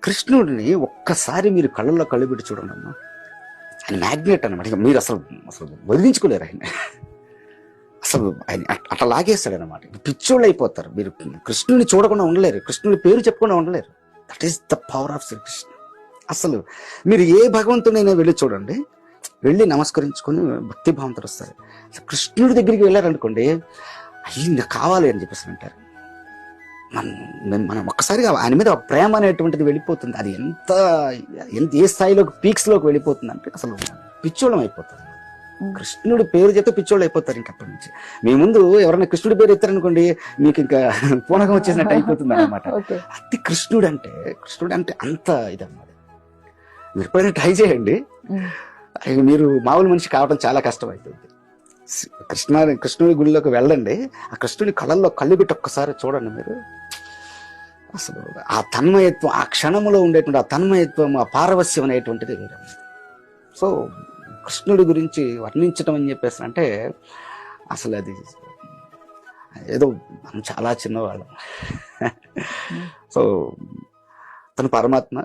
కృష్ణుడిని ఒక్కసారి మీరు కళ్ళల్లో కళ్ళు పెట్టి చూడండి అమ్మా, ఆయన మ్యాగ్నెట్ అనమాట. ఇక మీరు అసలు అసలు వదిలించుకోలేరు ఆయన. అసలు ఆయన అట్లా లాగేస్తాడు అనమాట. పిచ్చోళ్ళు అయిపోతారు. మీరు కృష్ణుని చూడకుండా ఉండలేరు, కృష్ణుని పేరు చెప్పకుండా ఉండలేరు. That is the power of Srikrishna. అసలు మీరు ఏ భగవంతుడైనా వెళ్ళి చూడండి, వెళ్ళి నమస్కరించుకొని భక్తిభావంతో వస్తారు. కృష్ణుడి దగ్గరికి వెళ్ళారనుకోండి, అయ్యి నాకు కావాలి అని చెప్పేసి అంటారు. మనం ఒక్కసారిగా ఆయన మీద ప్రేమ అనేటువంటిది వెళ్ళిపోతుంది. అది ఎంత ఏ స్థాయిలోకి పీక్స్లోకి వెళ్ళిపోతుంది అంటే అసలు పిచ్చోళం అయిపోతుంది. కృష్ణుడి పేరు చెప్తే పిచ్చోళ్ళు అయిపోతారు. ఇంకప్పటి నుంచి మీ ముందు ఎవరైనా కృష్ణుడి పేరు ఎత్తారనుకోండి, మీకు ఇంకా పూనకం వచ్చేసినట్టు అయిపోతుంది అన్నమాట. అది కృష్ణుడు అంటే అంత ఇదన్నమాట. మీరు ఎప్పుడైనా ట్రై చేయండి, మీరు మామూలు మనిషి కావడం చాలా కష్టం అవుతుంది. కృష్ణుడి గుడిలోకి వెళ్ళండి, ఆ కృష్ణుడి కళ్ళల్లో కళ్ళు పెట్టి ఒక్కసారి చూడండి మీరు. అసలు ఆ తన్మయత్వం, ఆ క్షణంలో ఉండేటువంటి ఆ తన్మయత్వం, ఆ పారవస్యం అనేటువంటిది వేరే. సో కృష్ణుడి గురించి వర్ణించడం అని చెప్పేసి అంటే అసలు అది ఏదో మనం చాలా చిన్నవాళ్ళం. సో తను పరమాత్మ.